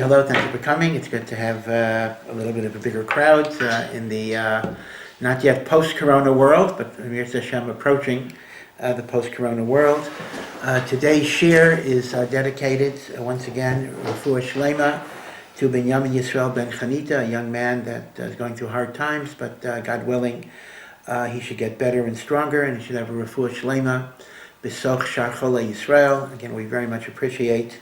hello. Thank you for coming. It's good to have a little bit of a bigger crowd in the not yet post-corona world, but Mirza Hashem approaching the post-corona world. Today's shir is dedicated, once again, Refuah Shelema, to Binyamin Yisroel ben Chanita, a young man that is going through hard times, but God willing, he should get better and stronger, and he should have a Refuah Shelema, B'soch Shar Chole Yisrael. Again, we very much appreciate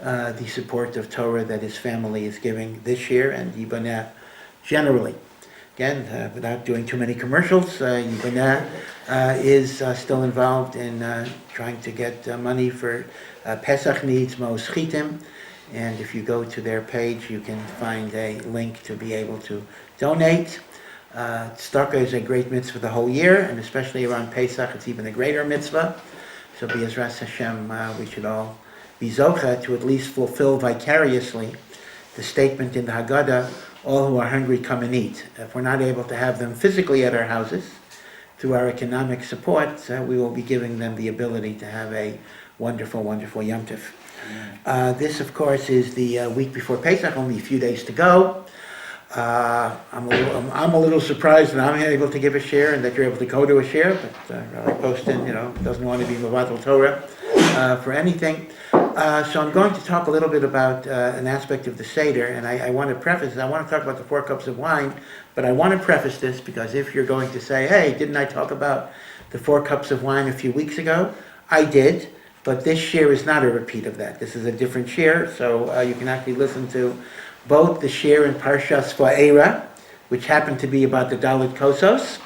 the support of Torah that his family is giving this year, and Yibaneh generally. Again, without doing too many commercials, Yibaneh is still involved in trying to get money for Pesach needs, Mos Chitim, and if you go to their page, you can find a link to be able to donate. Tzedakah is a great mitzvah the whole year, and especially around Pesach, it's even a greater mitzvah. So B'ezras Hashem, we should all be zocha to at least fulfill vicariously the statement in the Haggadah, all who are hungry come and eat. If we're not able to have them physically at our houses, through our economic support, we will be giving them the ability to have a wonderful, wonderful Yom Tov. This, of course, is the week before Pesach, only a few days to go. I'm a little surprised that I'm able to give a share and that you're able to go to a share, but Rabbi Poston, doesn't want to be Mavatal Torah for anything. So I'm going to talk a little bit about an aspect of the Seder, and I want to preface this. I want to talk about the 4 cups of wine, but I want to preface this because if you're going to say, hey, didn't I talk about the 4 cups of wine a few weeks ago? I did, but this share is not a repeat of that. This is a different share, so you can actually listen to both the share in Parsha Va'era, which happened to be about the Dalit Kosos,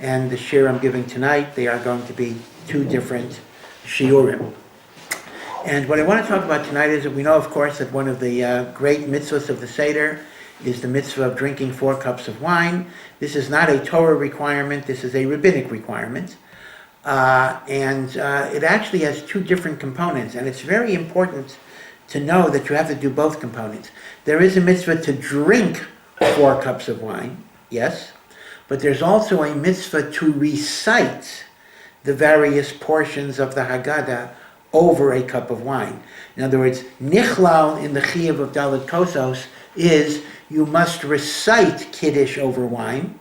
and the share I'm giving tonight. They are going to be 2 different shiurim. And what I want to talk about tonight is that we know, of course, that one of the great mitzvahs of the Seder is the mitzvah of drinking 4 cups of wine. This is not a Torah requirement, this is a rabbinic requirement. And it actually has 2 different components, and it's very important to know that you have to do both components. There is a mitzvah to drink 4 cups of wine, yes, but there's also a mitzvah to recite the various portions of the Haggadah over a cup of wine. In other words, nichlal in the chiyuv of Dalit Kosos is you must recite Kiddush over wine,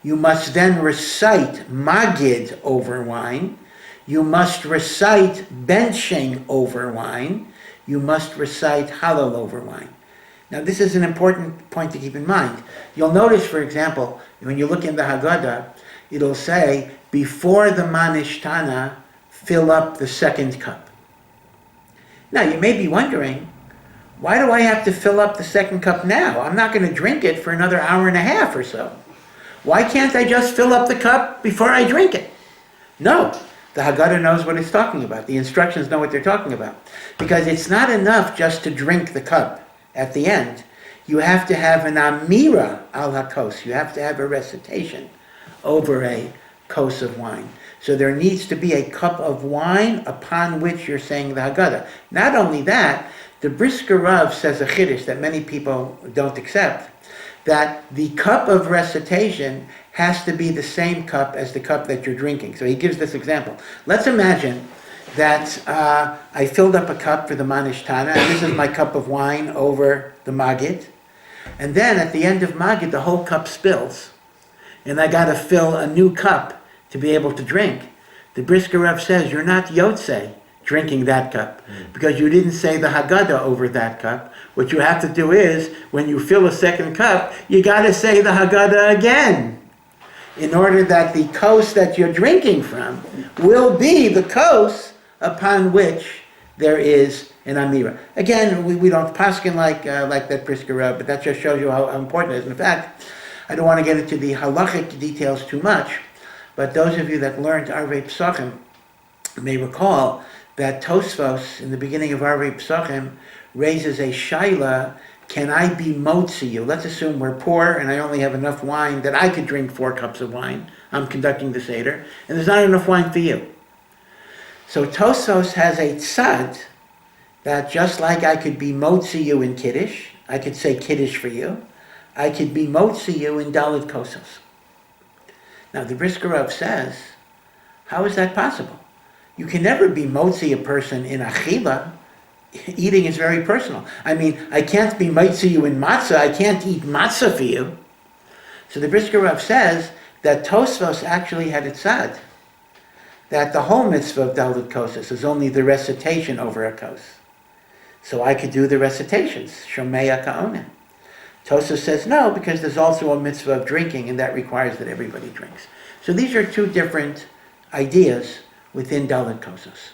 you must then recite Magid over wine, you must recite benching over wine, you must recite Halal over wine. Now this is an important point to keep in mind. You'll notice, for example, when you look in the Haggadah, it'll say, before the Manishtana, fill up the 2nd cup. Now you may be wondering, why do I have to fill up the 2nd cup now? I'm not going to drink it for another hour and a half or so. Why can't I just fill up the cup before I drink it? No, the Haggadah knows what it's talking about. The instructions know what they're talking about. Because it's not enough just to drink the cup at the end. You have to have an amira al hakos. You have to have a recitation over a kos of wine. So there needs to be a cup of wine upon which you're saying the Haggadah. Not only that, the Brisker Rav says a chiddush that many people don't accept, that the cup of recitation has to be the same cup as the cup that you're drinking. So he gives this example. Let's imagine that I filled up a cup for the Manishtana, and this is my cup of wine over the Magid, and then at the end of Magid, the whole cup spills, and I got to fill a new cup to be able to drink. The Brisker Rav says you're not Yotzei drinking that cup because you didn't say the Haggadah over that cup. What you have to do is, when you fill a 2nd cup, you got to say the Haggadah again in order that the kos that you're drinking from will be the kos upon which there is an amira. Again, we don't paskin like that Brisker Rav, but that just shows you how important it is. In fact, I don't want to get into the halachic details too much, but those of you that learned Arvei Pesachim may recall that Tosfos, in the beginning of Arvei Pesachim, raises a shaila, can I be motzi you? Let's assume we're poor and I only have enough wine that I could drink 4 cups of wine. I'm conducting the Seder, and there's not enough wine for you. So Tosfos has a tzad that just like I could be motzi you in Kiddush, I could say Kiddush for you, I could be motzi you in Dalit Kosos. Now the Brisker Rav says, how is that possible? You can never be motzi a person in achila. eating is very personal. I mean, I can't be mitzvah you in matzah. I can't eat matzah for you. So the Brisker Rav says that Tosfos actually had it said that the whole mitzvah of Dalit Kosas is only the recitation over a kos. So I could do the recitations, Shomeya Ka'onen. Tosfos says no, because there's also a mitzvah of drinking, and that requires that everybody drinks. So these are two different ideas within Dalit Kosas.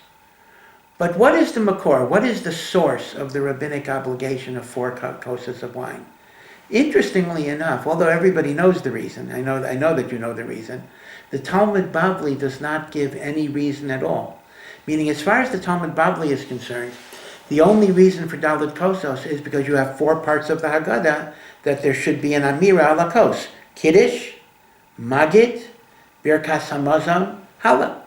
But what is the makor? What is the source of the rabbinic obligation of 4 kosas of wine? Interestingly enough, although everybody knows the reason, I know that you know the reason, the Talmud Bavli does not give any reason at all. Meaning, as far as the Talmud Bavli is concerned, the only reason for Dalit Kosos is because you have 4 parts of the Haggadah that there should be an Amira ala Kos. Kiddush, Magid, Birkas Hamazon, Hala.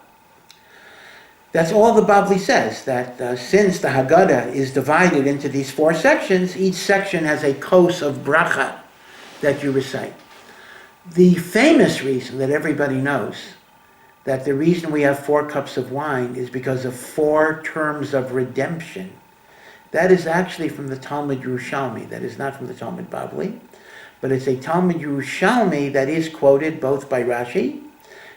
That's all the Bavli says, that since the Haggadah is divided into these 4 sections, each section has a kos of bracha that you recite. The famous reason that everybody knows that the reason we have 4 cups of wine is because of 4 terms of redemption. That is actually from the Talmud Yerushalmi. That is not from the Talmud Bavli, but it's a Talmud Yerushalmi that is quoted both by Rashi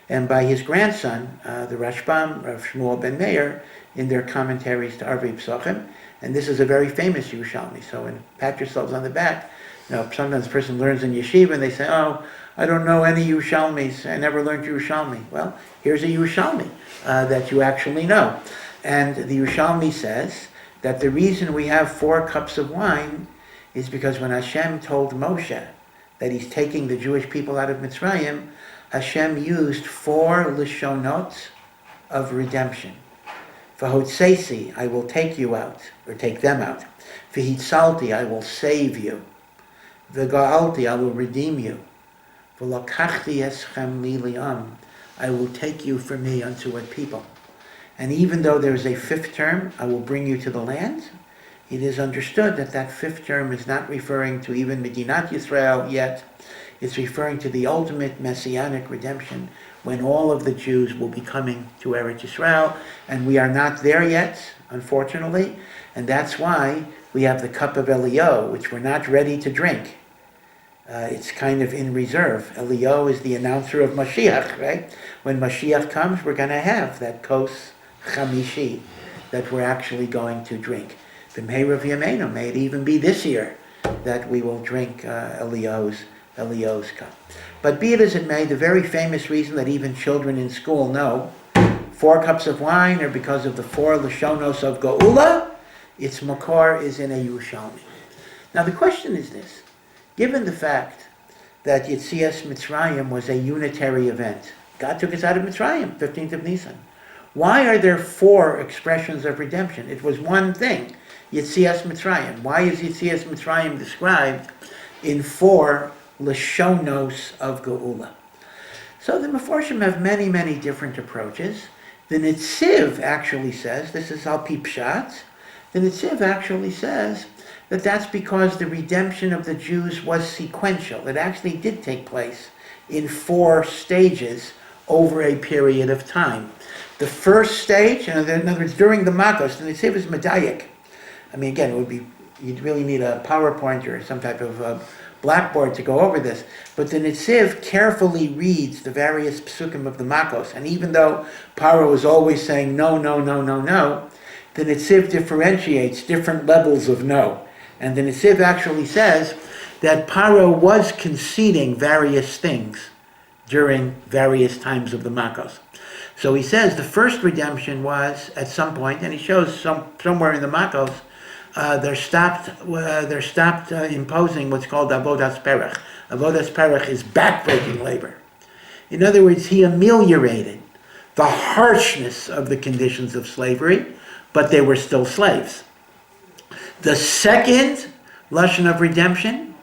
and by his grandson, the Rashbam, Rav Shmuel ben Meir, in their commentaries to Arvei Psachim. And this is a very famous Yerushalmi. So when pat yourselves on the back, sometimes a person learns in yeshiva and they say, oh, I don't know any Yerushalmis. I never learned Yerushalmi. Well, here's a Yerushalmi that you actually know. And the Yerushalmi says that the reason we have 4 cups of wine is because when Hashem told Moshe that he's taking the Jewish people out of Mitzrayim, Hashem used 4 lishonot of redemption. V'hotzesi, I will take you out, or take them out. V'hitzalti, I will save you. V'ga'alti, I will redeem you. V'lakachti eschem li li'am, I will take you for me unto a people. And even though there is a 5th term, I will bring you to the land, it is understood that that 5th term is not referring to even Medinat Yisrael yet. It's referring to the ultimate messianic redemption when all of the Jews will be coming to Eretz Yisrael, and we are not there yet, unfortunately, and that's why we have the cup of Elio, which we're not ready to drink. It's kind of in reserve. Elio is the announcer of Mashiach, right? When Mashiach comes, we're going to have that kos chamishi that we're actually going to drink. B'mheira v'yameinu, may it even be this year that we will drink Elio's cup. But be it as it may, the very famous reason that even children in school know 4 cups of wine are because of the 4 Lashonos of Geula. Its makor is in a Yerushalmi. Now the question is this. Given the fact that Yetzias Mitzrayim was a unitary event, God took us out of Mitzrayim, 15th of Nisan. Why are there 4 expressions of redemption? It was one thing, Yetzias Mitzrayim. Why is Yetzias Mitzrayim described in 4 Lashonos of Geula? So the Meforshim have many, many different approaches. The Netziv actually says, this is Al Pi Pshat, the Netziv actually says that that's because the redemption of the Jews was sequential. It actually did take place in 4 stages over a period of time. The first stage, in other words, during the Makos, the Netziv is Medayik. I mean, again, you'd really need a PowerPoint or some type of blackboard to go over this. But the Netziv carefully reads the various psukim of the Makos. And even though Paro is always saying no, no, no, no, no, the Netziv differentiates different levels of no. And the Netziv actually says that Paro was conceding various things during various times of the Makos. So he says the first redemption was at some point, and he shows somewhere in the Makos, they're stopped imposing what's called avodas perach. Avodas perach is backbreaking labor. In other words, he ameliorated the harshness of the conditions of slavery, but they were still slaves. The second lashon of redemption,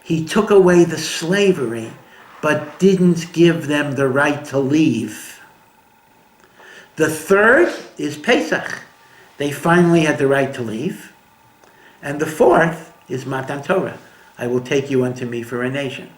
he took away the slavery, but didn't give them the right to leave. The third is Pesach. They finally had the right to leave. And the fourth is Matan Torah. I will take you unto me for a nation.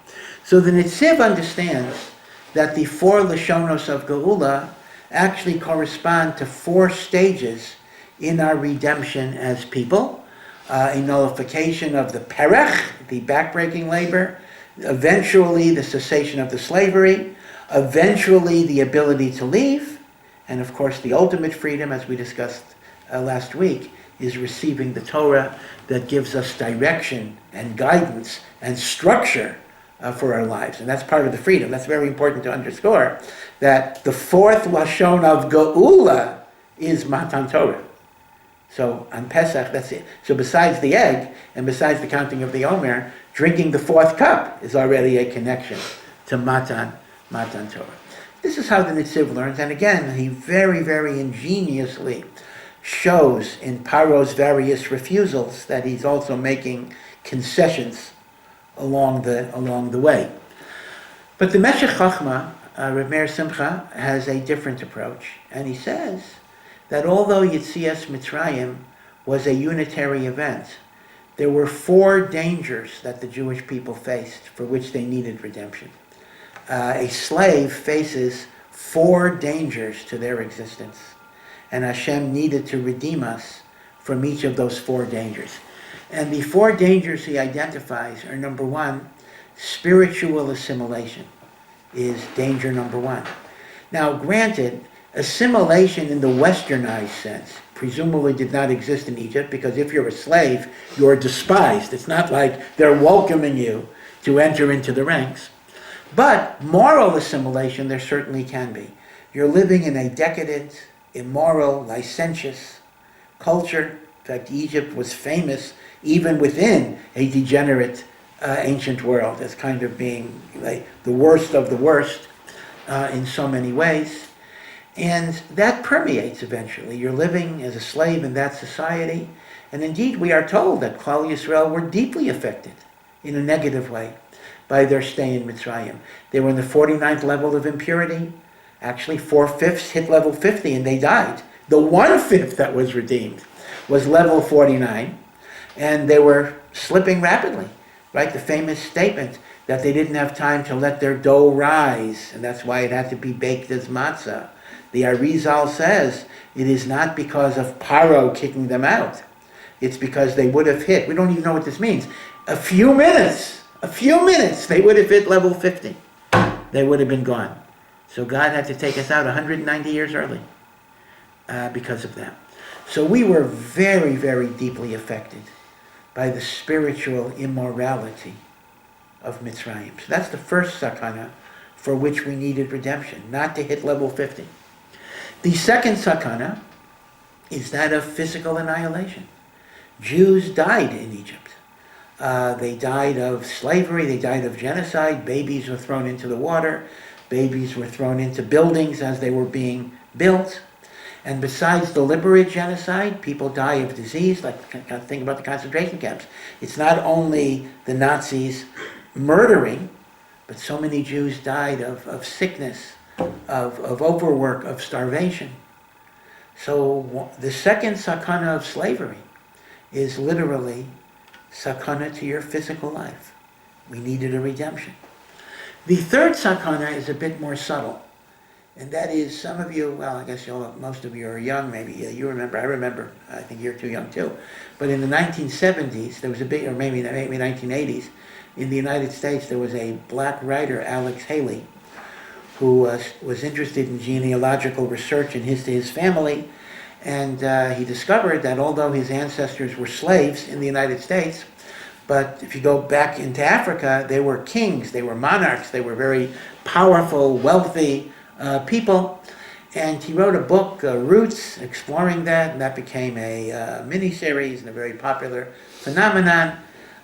So the Netziv understands that the 4 Lashonos of Geula actually correspond to 4 stages in our redemption as people, a nullification of the perech, the backbreaking labor, eventually the cessation of the slavery, eventually the ability to leave, and of course the ultimate freedom, as we discussed last week, is receiving the Torah that gives us direction and guidance and structure for our lives. And that's part of the freedom. That's very important to underscore, that the fourth Lashon of Geula is Matan Torah. So on Pesach, that's it. So besides the egg, and besides the counting of the Omer, drinking the fourth cup is already a connection to Matan Torah. This is how the Nitziv learns, and again, he very, very ingeniously shows in Paro's various refusals that he's also making concessions along the way. But the Meshech Chochmah, Reb Meir Simcha, has a different approach, and he says that although Yetzias Mitzrayim was a unitary event, there were four dangers that the Jewish people faced for which they needed redemption. A slave faces four dangers to their existence, and Hashem needed to redeem us from each of those four dangers. And the four dangers he identifies are, number one, spiritual assimilation is danger number one. Now, granted, assimilation in the westernized sense presumably did not exist in Egypt, because if you're a slave, you're despised. It's not like they're welcoming you to enter into the ranks. But moral assimilation, there certainly can be. You're living in a decadent, immoral, licentious culture. In fact, Egypt was famous even within a degenerate ancient world as kind of being like the worst of the worst in so many ways. And that permeates eventually. You're living as a slave in that society. And indeed, we are told that Klal Yisrael were deeply affected in a negative way by their stay in Mitzrayim. They were in the 49th level of impurity. Actually, 4/5 hit level 50 and they died. The 1/5 that was redeemed was level 49, and they were slipping rapidly, right? The famous statement that they didn't have time to let their dough rise, and that's why it had to be baked as matzah. The Arizal says it is not because of Paro kicking them out. It's because they would have hit, we don't even know what this means, a few minutes, they would have hit level 50. They would have been gone. So God had to take us out 190 years early because of that. So we were very, very deeply affected by the spiritual immorality of Mitzrayim. So that's the first sakana for which we needed redemption, not to hit level 50. The second sakana is that of physical annihilation. Jews died in Egypt. They died of slavery, they died of genocide, babies were thrown into the water, babies were thrown into buildings as they were being built. And besides deliberate genocide, people die of disease, like think about the concentration camps. It's not only the Nazis murdering, but so many Jews died of sickness, of overwork, of starvation. So the second sakana of slavery is literally sakana to your physical life. We needed a redemption. The third sakana is a bit more subtle. And that is, some of you, well, I guess most of you are young, maybe you remember, I remember, I think you're too young too, but in the 1970s, there was a big, or maybe 1980s, in the United States, there was a black writer, Alex Haley, who was interested in genealogical research in his family, and he discovered that although his ancestors were slaves in the United States, but if you go back into Africa, they were kings, they were monarchs, they were very powerful, wealthy, people, and he wrote a book, Roots, exploring that, and that became a mini-series and a very popular phenomenon.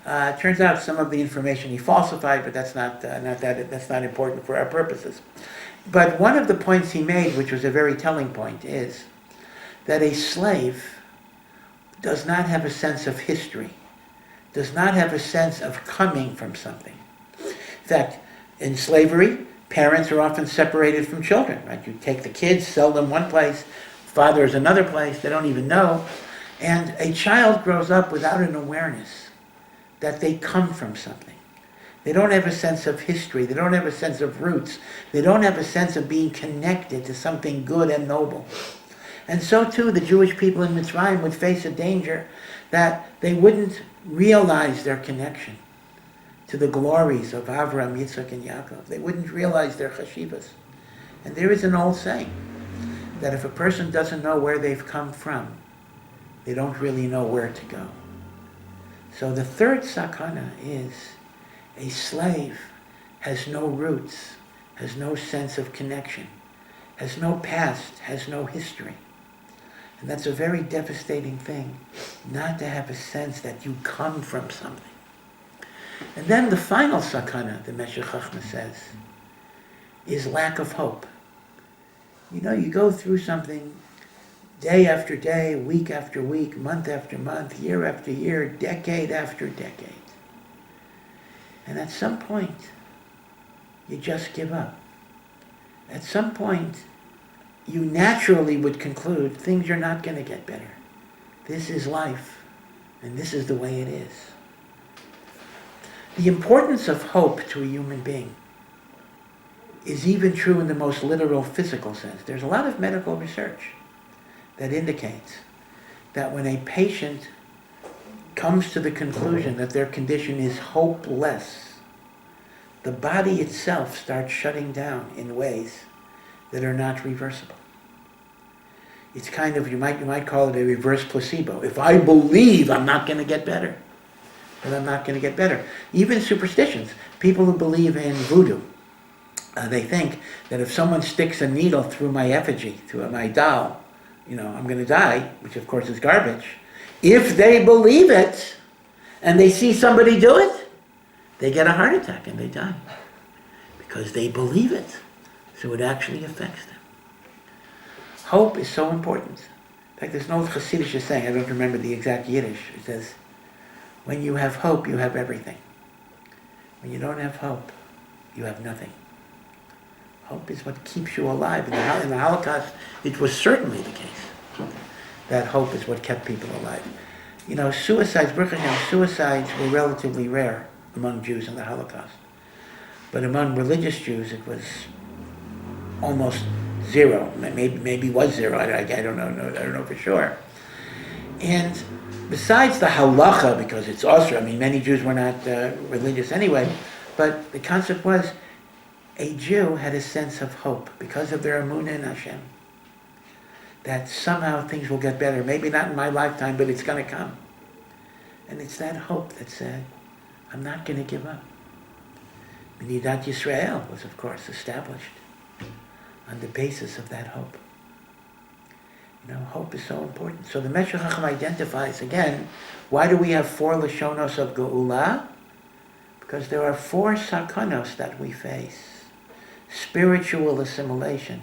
It turns out some of the information he falsified, but that's not important for our purposes. But one of the points he made, which was a very telling point, is that a slave does not have a sense of history, does not have a sense of coming from something. In fact, in slavery, parents are often separated from children, right? You take the kids, sell them one place, father is another place, they don't even know. And a child grows up without an awareness that they come from something. They don't have a sense of history, they don't have a sense of roots, they don't have a sense of being connected to something good and noble. And so too, the Jewish people in Mitzrayim would face a danger that they wouldn't realize their connection to the glories of Avraham, Yitzchak, and Yaakov. They wouldn't realize their chashivas. And there is an old saying that if a person doesn't know where they've come from, they don't really know where to go. So the third sakana is a slave has no roots, has no sense of connection, has no past, has no history. And that's a very devastating thing, not to have a sense that you come from something. And then the final sakana, the Meshech Chochmah says, is lack of hope. You know, you go through something day after day, week after week, month after month, year after year, decade after decade. And at some point, you just give up. At some point, you naturally would conclude things are not going to get better. This is life, and this is the way it is. The importance of hope to a human being is even true in the most literal physical sense. There's a lot of medical research that indicates that when a patient comes to the conclusion that their condition is hopeless, the body itself starts shutting down in ways that are not reversible. It's kind of, you might call it a reverse placebo. If I believe I'm not going to get better, then I'm not going to get better. Even superstitions, people who believe in voodoo, they think that if someone sticks a needle through my effigy, through my doll, I'm going to die, which of course is garbage. If they believe it, and they see somebody do it, they get a heart attack and they die. Because they believe it. So it actually affects them. Hope is so important. In fact, there's an old Hasidic saying, I don't remember the exact Yiddish. It says, when you have hope, you have everything. When you don't have hope, you have nothing. Hope is what keeps you alive. In the Holocaust, it was certainly the case. That hope is what kept people alive. Suicides were relatively rare among Jews in the Holocaust. But among religious Jews, it was almost zero. Maybe was zero. I don't know for sure. And besides the halacha, because it's osur, many Jews were not religious anyway, but the concept was a Jew had a sense of hope because of their emunah in Hashem, that somehow things will get better. Maybe not in my lifetime, but it's going to come. And it's that hope that said, I'm not going to give up. Midat Yisroel was, of course, established on the basis of that hope. Hope is so important. So the Meshech Chochmah identifies, again, why do we have 4 Lashonos of Geula? Because there are 4 Sakanos that we face. Spiritual assimilation,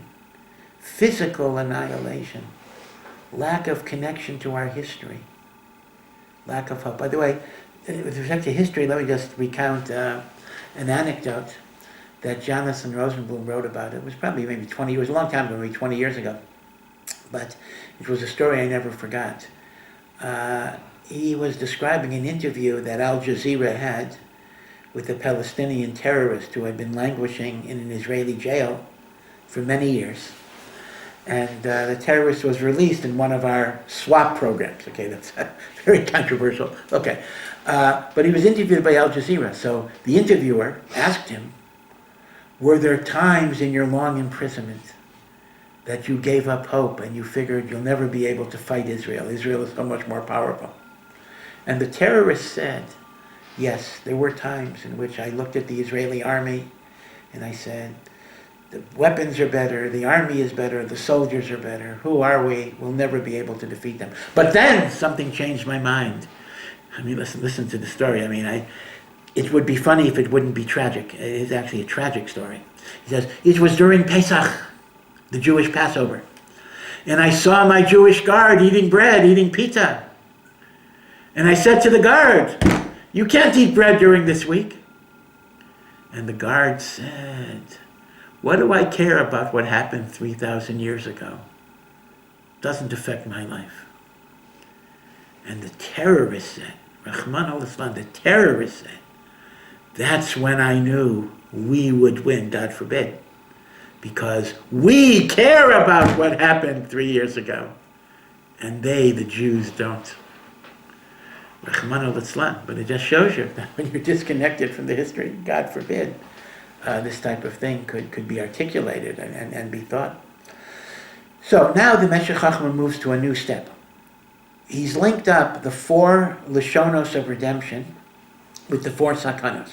physical annihilation, lack of connection to our history, lack of hope. By the way, with respect to history, let me just recount an anecdote that Jonathan Rosenblum wrote about. It was probably maybe 20 years, a long time ago, maybe 20 years ago. But it was a story I never forgot. He was describing an interview that Al Jazeera had with a Palestinian terrorist who had been languishing in an Israeli jail for many years. And the terrorist was released in one of our swap programs. Okay, that's very controversial. Okay. But he was interviewed by Al Jazeera. So the interviewer asked him, were there times in your long imprisonment that you gave up hope and you figured you'll never be able to fight Israel? Israel is so much more powerful. And the terrorist said, yes, there were times in which I looked at the Israeli army and I said, the weapons are better, the army is better, the soldiers are better. Who are we? We'll never be able to defeat them. But then something changed my mind. Listen to the story. It would be funny if it wouldn't be tragic. It is actually a tragic story. He says, it was during Pesach, the Jewish Passover. And I saw my Jewish guard eating bread, eating pita. And I said to the guard, you can't eat bread during this week. And the guard said, what do I care about what happened 3,000 years ago? It doesn't affect my life. And the terrorist said, Rahman al-Islam, the terrorist said, that's when I knew we would win, God forbid. Because we care about what happened 3 years ago. and they, the Jews, don't. But it just shows you that when you're disconnected from the history, God forbid, this type of thing could be articulated and be thought. So now the Meshech Chochmah moves to a new step. He's linked up the 4 Lashonos of redemption with the 4 Sakanos.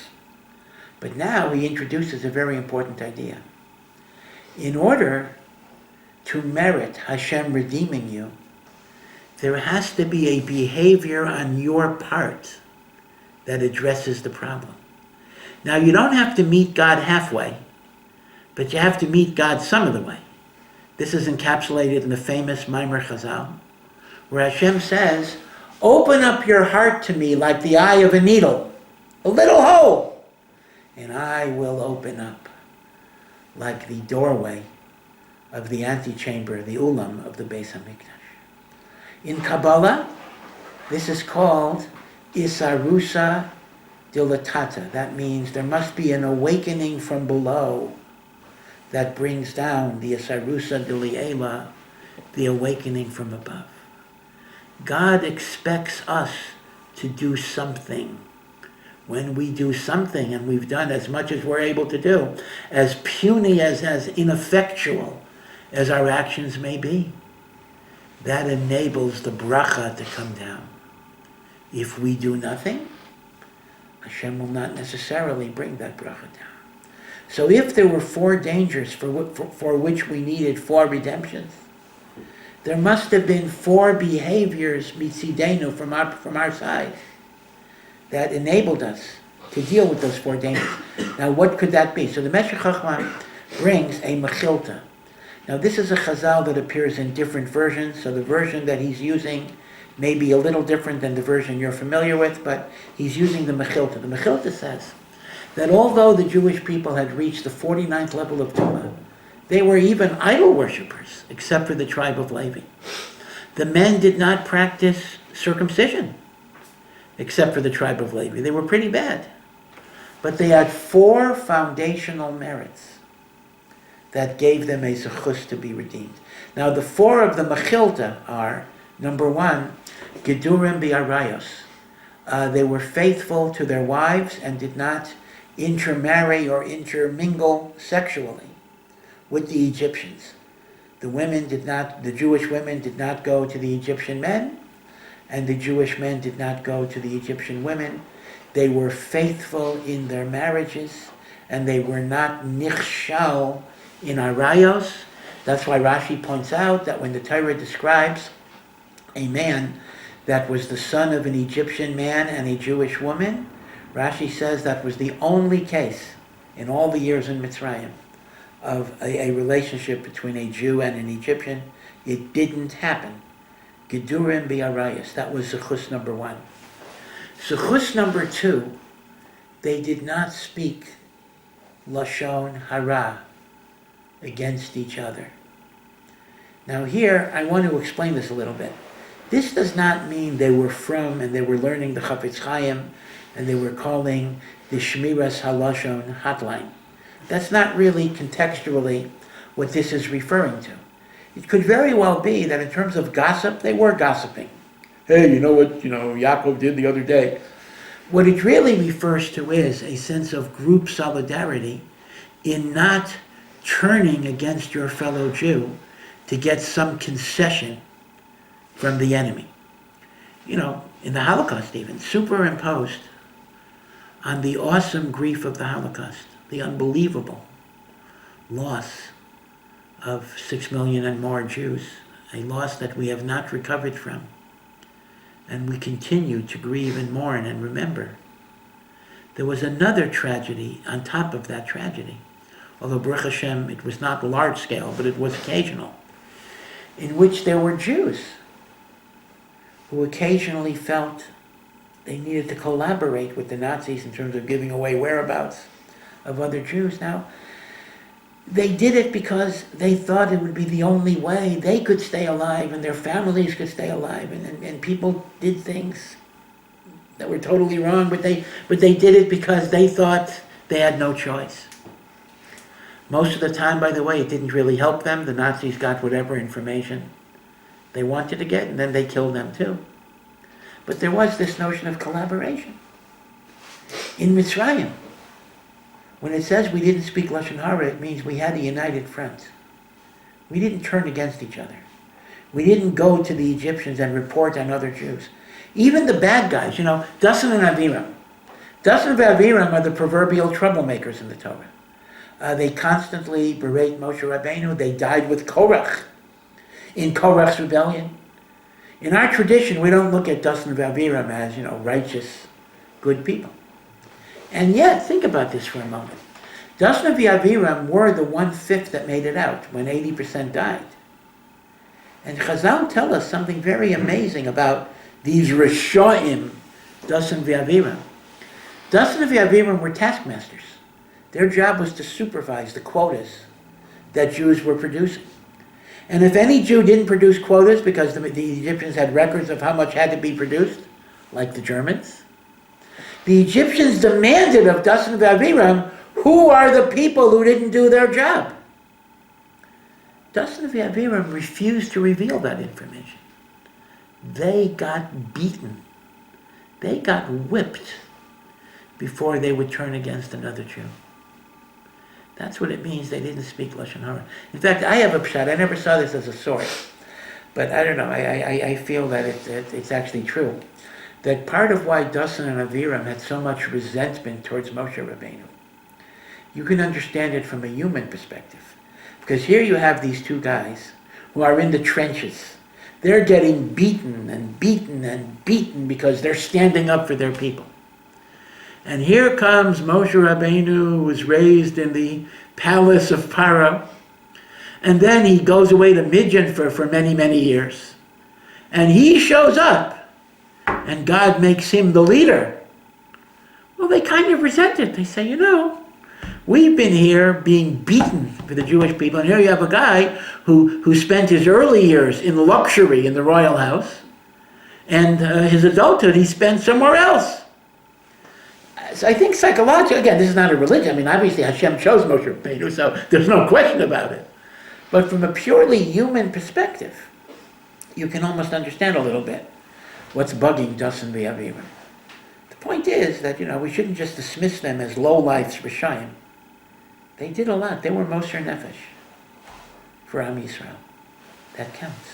But now he introduces a very important idea. In order to merit Hashem redeeming you, there has to be a behavior on your part that addresses the problem. Now, you don't have to meet God halfway, but you have to meet God some of the way. This is encapsulated in the famous Maimer Chazal, where Hashem says, open up your heart to me like the eye of a needle, a little hole, and I will open up like the doorway of the antechamber, the ulam of the Beis HaMikdash. In Kabbalah, this is called Isarusa Dilatata. That means there must be an awakening from below that brings down the Isarusa Diliela, the awakening from above. God expects us to do something. When we do something, and we've done as much as we're able to do, as puny, as ineffectual as our actions may be, that enables the bracha to come down. If we do nothing, Hashem will not necessarily bring that bracha down. So if there were 4 dangers for which we needed 4 redemptions, there must have been 4 behaviors mitzidenu from our side that enabled us to deal with those 4 dangers. Now, what could that be? So the Meshech Chochmah brings a mechilta. Now, this is a chazal that appears in different versions, so the version that he's using may be a little different than the version you're familiar with, but he's using the mechilta. The mechilta says that although the Jewish people had reached the 49th level of Tumah, they were even idol worshippers, except for the tribe of Levi. The men did not practice circumcision, except for the tribe of Levi. They were pretty bad. But they had 4 foundational merits that gave them a zechus to be redeemed. Now, the 4 of the mechilta are, number 1, gedurim bi'arayos. They were faithful to their wives and did not intermarry or intermingle sexually with the Egyptians. The Jewish women did not go to the Egyptian men, and the Jewish men did not go to the Egyptian women. They were faithful in their marriages, and they were not nichshal in arayos. That's why Rashi points out that when the Torah describes a man that was the son of an Egyptian man and a Jewish woman, Rashi says that was the only case in all the years in Mitzrayim of a relationship between a Jew and an Egyptian. It didn't happen. Gedurim bi'arayos. That was zechus number 1. Zechus number 2, they did not speak lashon hara against each other. Now here, I want to explain this a little bit. This does not mean they were from and they were learning the Chafetz Chaim and they were calling the Shmiras HaLashon hotline. That's not really contextually what this is referring to. It could very well be that in terms of gossip, they were gossiping. Hey, you know what, Yaakov did the other day. What it really refers to is a sense of group solidarity in not turning against your fellow Jew to get some concession from the enemy. In the Holocaust even, superimposed on the awesome grief of the Holocaust, the unbelievable loss of 6 million and more Jews, a loss that we have not recovered from. And we continue to grieve and mourn and remember. There was another tragedy on top of that tragedy. Although Baruch Hashem, it was not large scale, but it was occasional, in which there were Jews who occasionally felt they needed to collaborate with the Nazis in terms of giving away whereabouts of other Jews. Now, they did it because they thought it would be the only way they could stay alive and their families could stay alive, and people did things that were totally wrong, but they did it because they thought they had no choice. Most of the time, by the way, it didn't really help them. The Nazis got whatever information They wanted to get, and then they killed them too. But there was this notion of collaboration. In Mitzrayim, when it says we didn't speak Lashon Hara, it means we had a united front. We didn't turn against each other. We didn't go to the Egyptians and report on other Jews. Even the bad guys, Dasan and Aviram. Dasan and Aviram are the proverbial troublemakers in the Torah. They constantly berate Moshe Rabbeinu. They died with Korach in Korach's rebellion. In our tradition, we don't look at Dasan and Aviram as, righteous, good people. And yet, think about this for a moment. Dasan and Aviram were the 1/5 that made it out when 80% died. And Chazal tell us something very amazing about these Rishoim, Dasan and Aviram. Dasan and Aviram were taskmasters. Their job was to supervise the quotas that Jews were producing. And if any Jew didn't produce quotas because the Egyptians had records of how much had to be produced, like the Germans, the Egyptians demanded of Dasan and Aviram, who are the people who didn't do their job? Dasan and Aviram refused to reveal that information. They got beaten. They got whipped before they would turn against another Jew. That's what it means they didn't speak Lashon Hara. In fact, I have a pshat. I never saw this as a source, but I don't know. I feel that it's actually true. That part of why Dasan and Aviram had so much resentment towards Moshe Rabbeinu, you can understand it from a human perspective. Because here you have these two guys who are in the trenches. They're getting beaten and beaten and beaten because they're standing up for their people. And here comes Moshe Rabbeinu, who was raised in the palace of Paro. And then he goes away to Midian for many, many years. And he shows up. And God makes him the leader. Well, they kind of resent it. They say, we've been here being beaten for the Jewish people. And here you have a guy who spent his early years in luxury in the royal house. And his adulthood he spent somewhere else. So I think psychologically, again, this is not a religion. Obviously Hashem chose Moshe Rabbeinu, so there's no question about it. But from a purely human perspective, you can almost understand a little bit what's bugging Dasan and Aviram. The point is that, we shouldn't just dismiss them as low-lifes Rishayim. They did a lot. They were Moser Nefesh for Am Yisrael. That counts.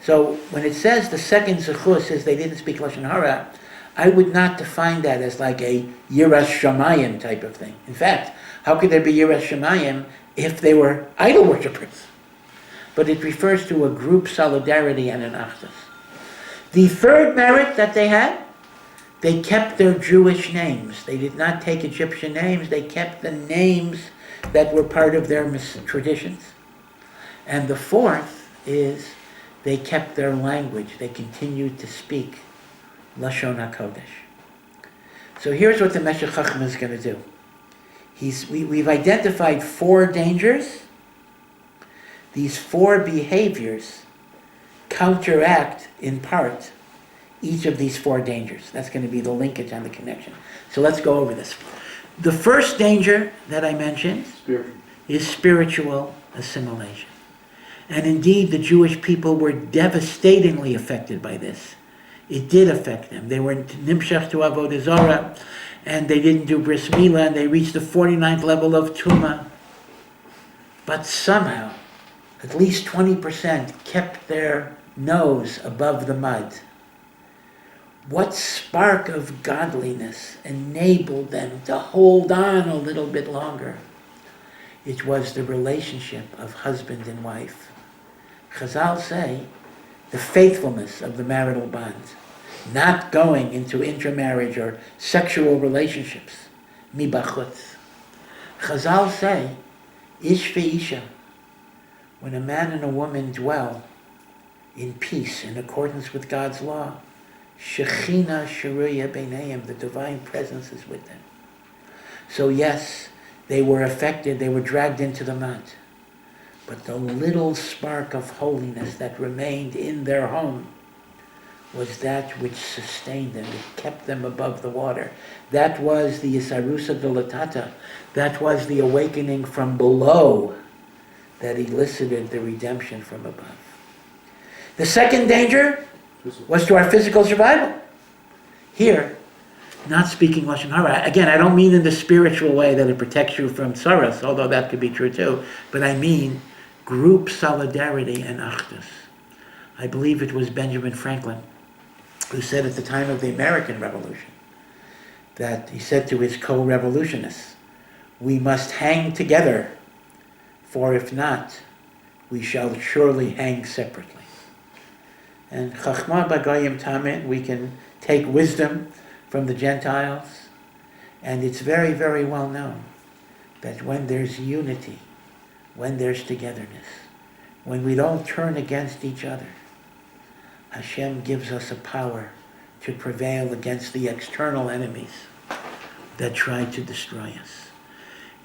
So when it says the second Zechus says they didn't speak Lashon Hara, I would not define that as like a Yiras Shamayim type of thing. In fact, how could there be Yiras Shamayim if they were idol worshippers? But it refers to a group solidarity and an achdus. The third merit that they had, they kept their Jewish names. They did not take Egyptian names. They kept the names that were part of their traditions. And the fourth is they kept their language. They continued to speak Lashon HaKodesh. So here's what the Meshech Chochmah is going to do. We've identified 4 dangers. These 4 behaviors counteract, in part, each of these 4 dangers. That's going to be the linkage and the connection. So let's go over this. The first danger that I mentioned is spiritual assimilation. And indeed, the Jewish people were devastatingly affected by this. It did affect them. They were nimshach to avodah zarah, and they didn't do bris milah, and they reached the 49th level of tumah. But somehow, at least 20% kept their nose above the mud. What spark of godliness enabled them to hold on a little bit longer? It was the relationship of husband and wife. Chazal say, the faithfulness of the marital bond. Not going into intermarriage or sexual relationships. Mibachutz. Chazal say, ish ve'isha, when a man and a woman dwell in peace, in accordance with God's law, Shechina Sheruya Beineim, the divine presence is with them. So yes, they were affected, they were dragged into the mud. But the little spark of holiness that remained in their home was that which sustained them. It kept them above the water. That was the Isarusa Dolatata. That was the awakening from below that elicited the redemption from above. The second danger was to our physical survival. Here, not speaking Lashon Hara. Again, I don't mean in the spiritual way that it protects you from tsaras, although that could be true too, but I mean group solidarity and achdus. I believe it was Benjamin Franklin who said at the time of the American Revolution that he said to his co-revolutionists, "We must hang together, for if not, we shall surely hang separately." And Chachma B'Goyim Tamid, we can take wisdom from the Gentiles, and it's very, very well known that when there's unity, when there's togetherness, when we don't turn against each other, Hashem gives us a power to prevail against the external enemies that try to destroy us.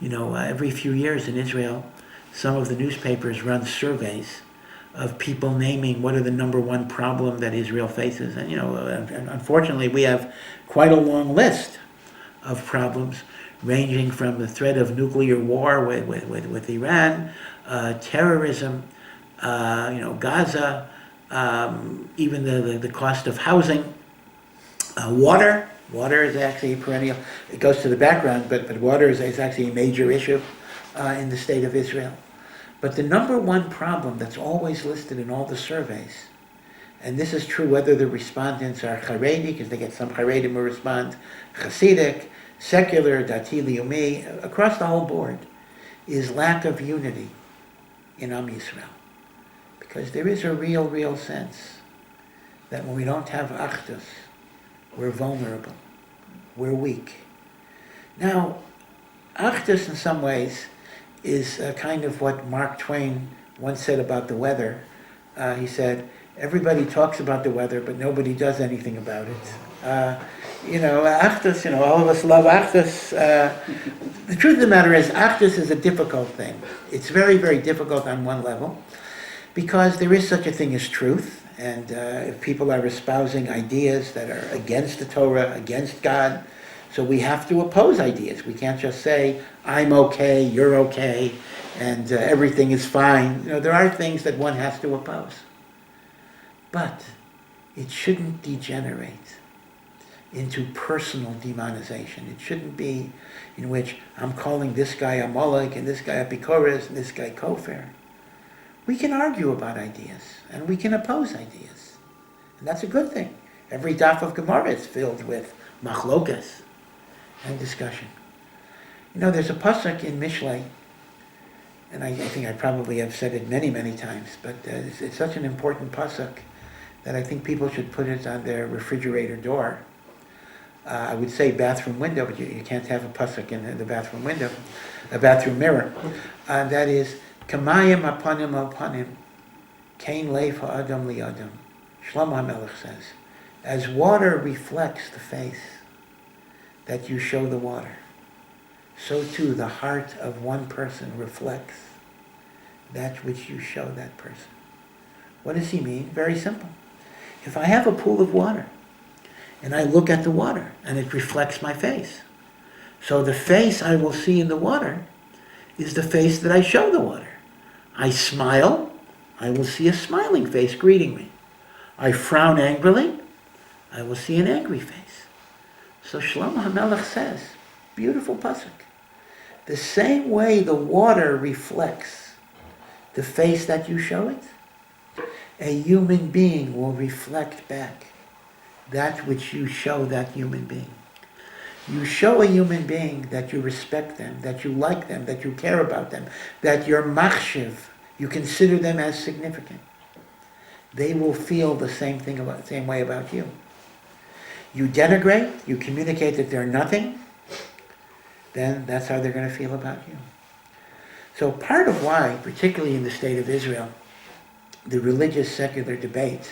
You know, every few years in Israel, some of the newspapers run surveys of people naming what are the number one problem that Israel faces. And, you know, unfortunately, we have quite a long list of problems, ranging from the threat of nuclear war with Iran, terrorism, Gaza, even the cost of housing, water. Water is actually a perennial. It goes to the background, but water is actually a major issue in the state of Israel. But the number one problem that's always listed in all the surveys, and this is true whether the respondents are Haredi, because they get some Haredim who respond, Hasidic, secular, Dati Leumi, across the whole board, is lack of unity in Am Yisrael. Because there is a real sense that when we don't have achdus, we're vulnerable, we're weak. Now, achdus in some ways is kind of what Mark Twain once said about the weather. He said, everybody talks about the weather, but nobody does anything about it. Achdus, all of us love achdus. The truth of the matter is, achdus is a difficult thing. It's very, very difficult on one level, because there is such a thing as truth, and if people are espousing ideas that are against the Torah, against God, so we have to oppose ideas. We can't just say, I'm okay, you're okay, and everything is fine. There are things that one has to oppose. But it shouldn't degenerate into personal demonization. It shouldn't be in which I'm calling this guy a Molech, and this guy a Pikoris, and this guy Kofar. We can argue about ideas, and we can oppose ideas. And that's a good thing. Every daf of Gemara is filled with machlokas and discussion. There's a pasuk in Mishlei, and I think I probably have said it many, many times, but it's such an important pasuk that I think people should put it on their refrigerator door. I would say bathroom window, but you can't have a pasuk in the bathroom window, a bathroom mirror. That is, Kamayim apanim apanim, kain leif ha'adam li'adam. Shlomo HaMelech says, as water reflects the face that you show the water, so too the heart of one person reflects that which you show that person. What does he mean? Very simple. If I have a pool of water, and I look at the water, and it reflects my face, so the face I will see in the water is the face that I show the water. I smile, I will see a smiling face greeting me. I frown angrily, I will see an angry face. So Shlomo HaMelech says, beautiful pasuk, the same way the water reflects the face that you show it, a human being will reflect back that which you show that human being. You show a human being that you respect them, that you like them, that you care about them, that you're machshiv, you consider them as significant. They will feel the same way about you. You denigrate, you communicate that they're nothing, then that's how they're going to feel about you. So part of why, particularly in the state of Israel, the religious secular debate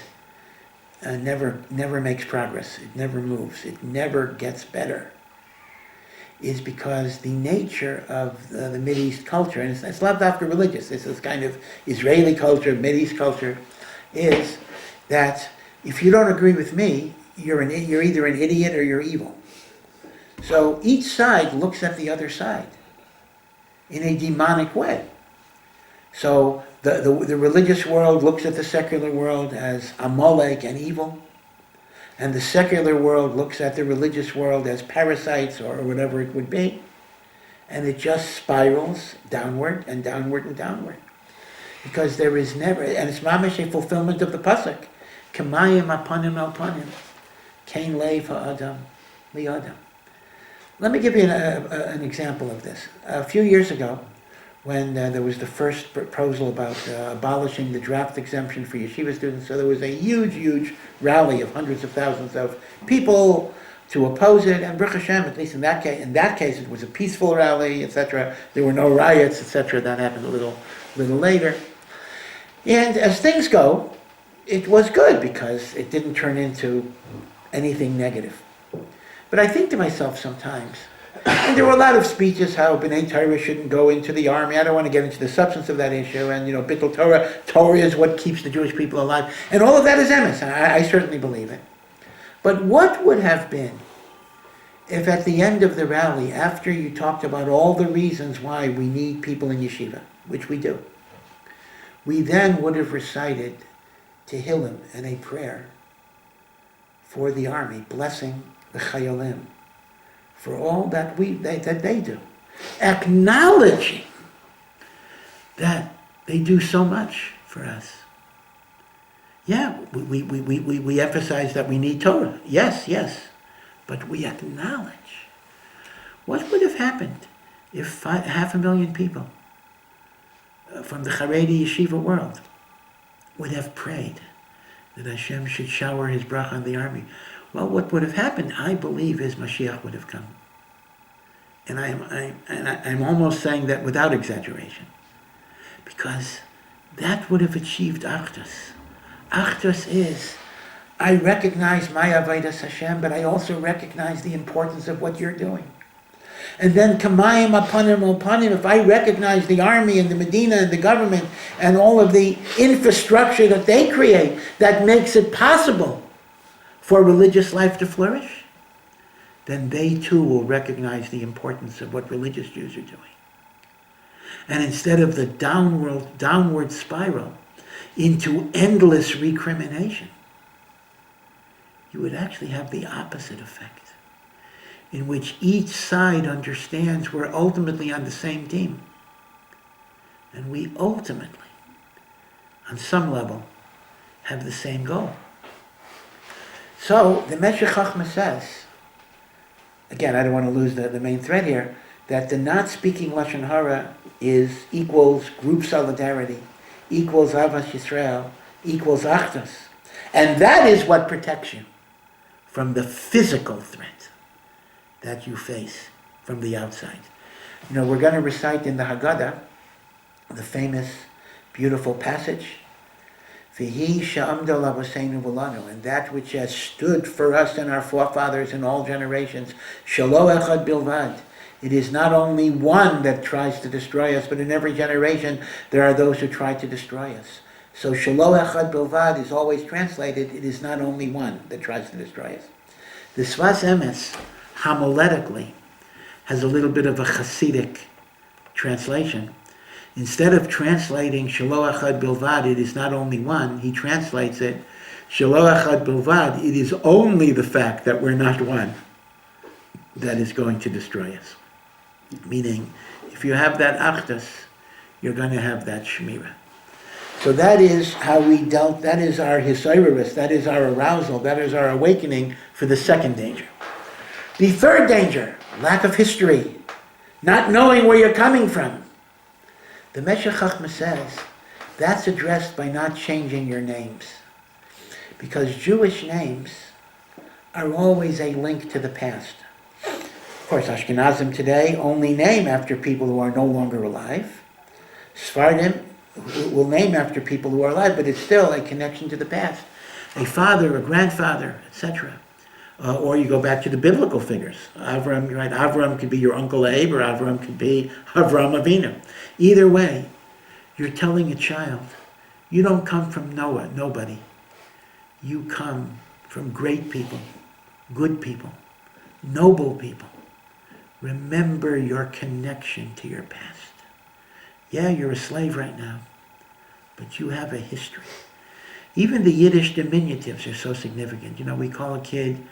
never makes progress, it never moves, it never gets better, is because the nature of the Mideast culture, and it's not after religious, this is kind of Israeli culture, Mideast culture, is that if you don't agree with me, you're either an idiot or you're evil. So each side looks at the other side in a demonic way. So the religious world looks at the secular world as Amalek and evil, and the secular world looks at the religious world as parasites or whatever it would be, and it just spirals downward and downward and downward. Because there is never, and it's mamish a fulfillment of the pasuk, Kamayim apanim alpanim, Kain leiv ha'adam li'adam. Let me give you an example of this. A few years ago, when there was the first proposal about abolishing the draft exemption for yeshiva students, so there was a huge, huge rally of hundreds of thousands of people to oppose it, and Baruch Hashem, at least in that case, it was a peaceful rally, etc. There were no riots, etc. That happened a little later. And as things go, it was good because it didn't turn into anything negative. But I think to myself sometimes, and there were a lot of speeches how B'nai Torah shouldn't go into the army. I don't want to get into the substance of that issue. And, Bittul Torah is what keeps the Jewish people alive. And all of that is emes. I certainly believe it. But what would have been if at the end of the rally, after you talked about all the reasons why we need people in yeshiva, which we do, we then would have recited Tehillim and a prayer for the army, blessing the Chayalim, for all that they do, acknowledging that they do so much for us. Yeah, we emphasize that we need Torah. Yes, but we acknowledge. What would have happened if 500,000 people from the Haredi yeshiva world would have prayed that Hashem should shower His bracha on the army? Well, what would have happened, I believe, is Mashiach would have come. And I'm almost saying that without exaggeration, because that would have achieved Achdus. Achdus is, I recognize my avodas Hashem, but I also recognize the importance of what you're doing. And then Kamayim apanim, if I recognize the army and the Medina and the government and all of the infrastructure that they create that makes it possible for religious life to flourish, then they too will recognize the importance of what religious Jews are doing. And instead of the downward spiral into endless recrimination, you would actually have the opposite effect, in which each side understands we're ultimately on the same team. And we ultimately, on some level, have the same goal. So the Meshech Chochmah says, again, I don't want to lose the main thread here, that the not speaking Lashon Hara equals group solidarity, equals Avas Yisrael, equals Achdus. And that is what protects you from the physical threat that you face from the outside. We're going to recite in the Haggadah the famous, beautiful passage, V'hi she'amda l'avoseinu v'lanu, and that which has stood for us and our forefathers in all generations, shelo echad bilvad. It is not only one that tries to destroy us, but in every generation there are those who try to destroy us. So shelo echad bilvad is always translated, it is not only one that tries to destroy us. The Sfas Emes, homiletically, has a little bit of a Hasidic translation. Instead of translating Shelo Echad Bilvad, it is not only one, he translates it, Shelo Echad Bilvad, it is only the fact that we're not one that is going to destroy us. Meaning, if you have that Achdus, you're going to have that Shemira. So that is how we dealt, that is our Hisayrus, that is our arousal, that is our awakening for the second danger. The third danger, lack of history, not knowing where you're coming from. The Meshech Chochmah says that's addressed by not changing your names. Because Jewish names are always a link to the past. Of course, Ashkenazim today only name after people who are no longer alive. Sephardim will name after people who are alive, but it's still a connection to the past. A father, a grandfather, etc. Or you go back to the biblical figures. Avram, right? Avram could be your Uncle Abe, or Avram could be Avram Avinu. Either way, you're telling a child, you don't come from Noah, nobody. You come from great people, good people, noble people. Remember your connection to your past. Yeah, you're a slave right now, but you have a history. Even the Yiddish diminutives are so significant. You know, we call a kid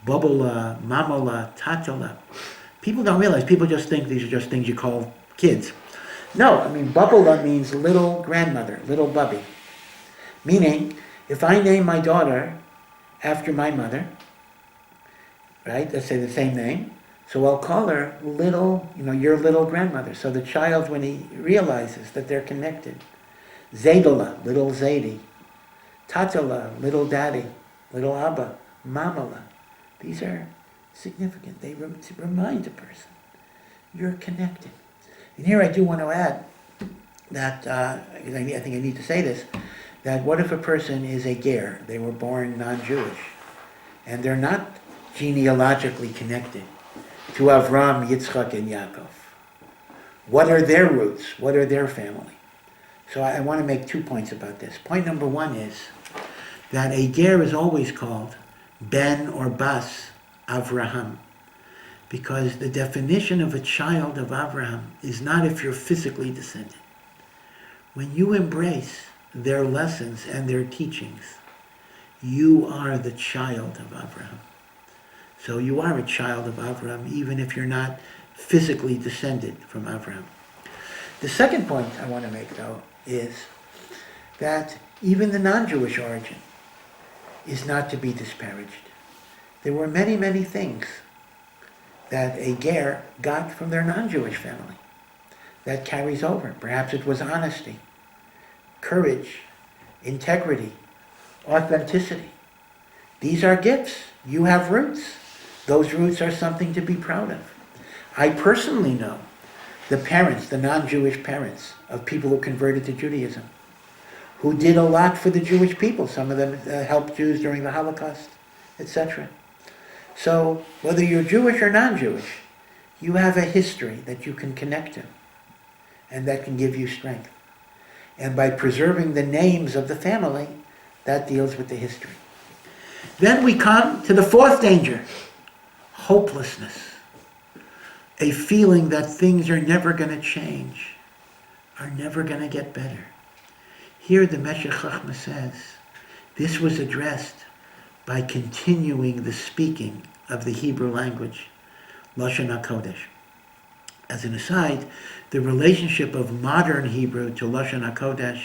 Bobula, Mamola, Tatala. People don't realize, people just think these are just things you call kids. No, I mean, Bubula means little grandmother, little Bubby. Meaning, if I name my daughter after my mother, right, let's say the same name, so I'll call her little, your little grandmother. So the child, when he realizes that they're connected, Zaydala, little Zaidi, Tatala, little daddy, little Abba, Mamala, these are significant. They remind a person, you're connected. And here I do want to add that, I think I need to say this, that what if a person is a ger, they were born non-Jewish, and they're not genealogically connected to Avram, Yitzchak, and Yaakov? What are their roots? What are their family? So I want to make 2 points about this. Point number 1 is that a ger is always called Ben or Bas Avraham, because the definition of a child of Avraham is not if you're physically descended. When you embrace their lessons and their teachings, you are the child of Avraham. So you are a child of Avraham, even if you're not physically descended from Avraham. The second point I want to make, though, is that even the non-Jewish origin is not to be disparaged. There were many, many things that a ger got from their non-Jewish family that carries over. Perhaps it was honesty, courage, integrity, authenticity. These are gifts. You have roots. Those roots are something to be proud of. I personally know the parents, the non-Jewish parents of people who converted to Judaism, who did a lot for the Jewish people. Some of them helped Jews during the Holocaust, etc. So whether you're Jewish or non-Jewish, you have a history that you can connect to, and that can give you strength. And by preserving the names of the family, that deals with the history. Then we come to the fourth danger, hopelessness. A feeling that things are never going to change, are never going to get better. Here the Meshech Chochmah says, this was addressed by continuing the speaking of the Hebrew language, Lashon HaKodesh. As an aside, the relationship of modern Hebrew to Lashon HaKodesh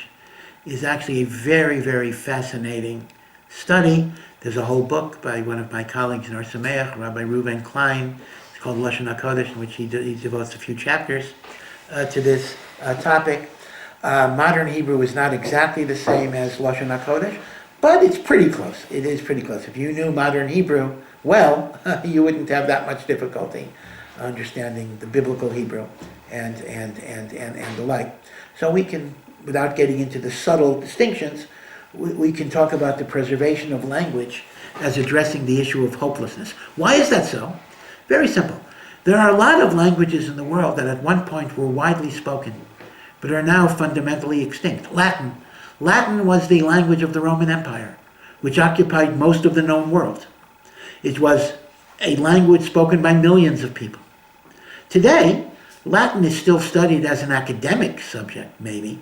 is actually a very, very fascinating study. There's a whole book by one of my colleagues in Or Sameach, Rabbi Reuven Klein. It's called Lashon HaKodesh, in which he devotes a few chapters to this topic. Modern Hebrew is not exactly the same as Lashon HaKodesh, but it's pretty close. It is pretty close. If you knew modern Hebrew well, you wouldn't have that much difficulty understanding the biblical Hebrew and the like. So we can, without getting into the subtle distinctions, we can talk about the preservation of language as addressing the issue of hopelessness. Why is that so? Very simple. There are a lot of languages in the world that at one point were widely spoken, but are now fundamentally extinct. Latin. Latin was the language of the Roman Empire, which occupied most of the known world. It was a language spoken by millions of people. Today, Latin is still studied as an academic subject, maybe,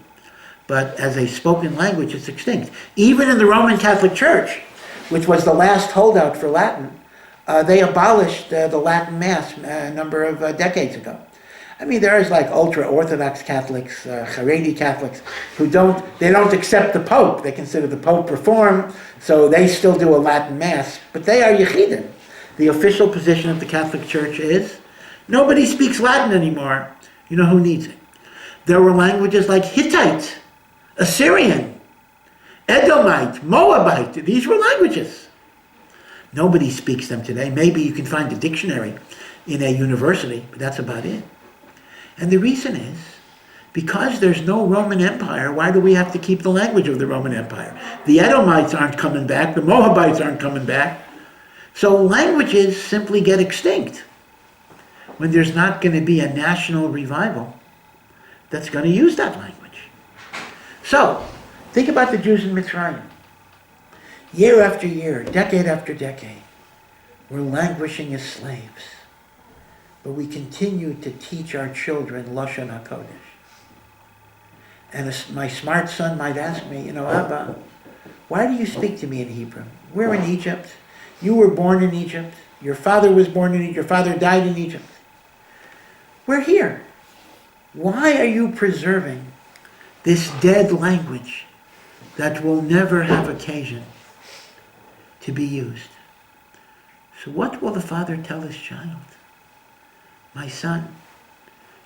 but as a spoken language, it's extinct. Even in the Roman Catholic Church, which was the last holdout for Latin, they abolished the Latin Mass a number of decades ago. I mean, there is like ultra-Orthodox Catholics, Haredi Catholics, who don't accept the Pope. They consider the Pope reformed, so they still do a Latin Mass, but they are Yechidim. The official position of the Catholic Church is, nobody speaks Latin anymore. You know who needs it? There were languages like Hittite, Assyrian, Edomite, Moabite. These were languages. Nobody speaks them today. Maybe you can find a dictionary in a university, but that's about it. And the reason is, because there's no Roman Empire, why do we have to keep the language of the Roman Empire? The Edomites aren't coming back, the Moabites aren't coming back. So languages simply get extinct when there's not going to be a national revival that's going to use that language. So, think about the Jews in Mitzrayim. Year after year, decade after decade, we're languishing as slaves. But we continue to teach our children Lashon HaKodesh. And my smart son might ask me, Abba, why do you speak to me in Hebrew? We're in Egypt. You were born in Egypt. Your father was born in Egypt. Your father died in Egypt. We're here. Why are you preserving this dead language that will never have occasion to be used? So what will the father tell his child? My son,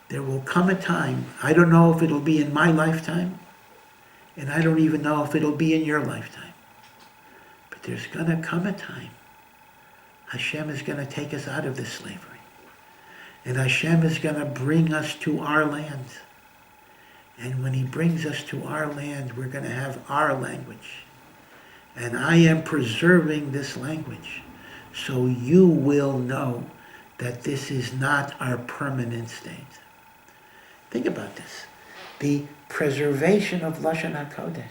there will come a time, I don't know if it'll be in my lifetime, and I don't even know if it'll be in your lifetime, but there's going to come a time Hashem is going to take us out of this slavery. And Hashem is going to bring us to our land. And when he brings us to our land, we're going to have our language. And I am preserving this language so you will know that this is not our permanent state. Think about this. The preservation of Lashon HaKodesh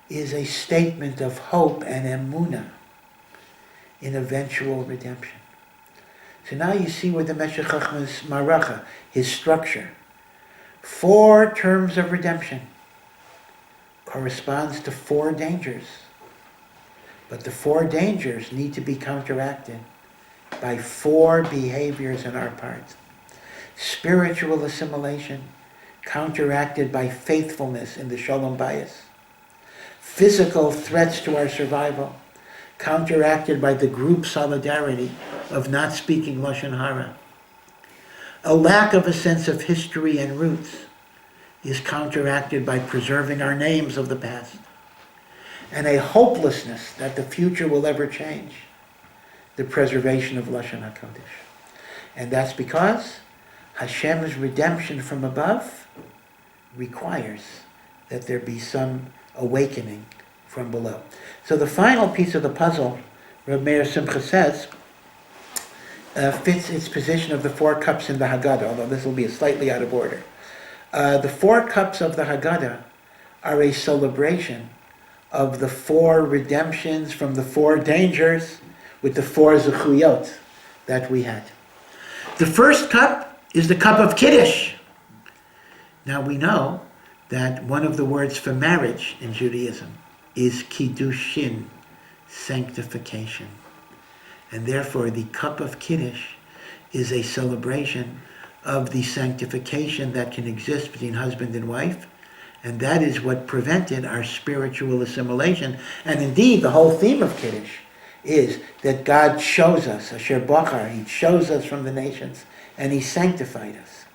is a statement of hope and emunah in eventual redemption. So now you see where the Meshech Chochmah's maracha, his structure, 4 terms of redemption, corresponds to 4 dangers. But the 4 dangers need to be counteracted by 4 behaviors on our part. Spiritual assimilation, counteracted by faithfulness in the Shalom Bayis. Physical threats to our survival, counteracted by the group solidarity of not speaking Lashon Hara. A lack of a sense of history and roots is counteracted by preserving our names of the past. And a hopelessness that the future will ever change, the preservation of Lashon HaKodesh. And that's because Hashem's redemption from above requires that there be some awakening from below. So the final piece of the puzzle, Reb Meir Simcha says, fits its position of the 4 cups in the Haggadah, although this will be slightly out of order. The 4 cups of the Haggadah are a celebration of the 4 redemptions from the 4 dangers with the 4 zechuyot that we had. The first cup is the cup of Kiddush. Now we know that one of the words for marriage in Judaism is kiddushin, sanctification. And therefore the cup of Kiddush is a celebration of the sanctification that can exist between husband and wife. And that is what prevented our spiritual assimilation. And indeed, the whole theme of Kiddush is that God chose us, Asher Bachar, he chose us from the nations, and he sanctified us.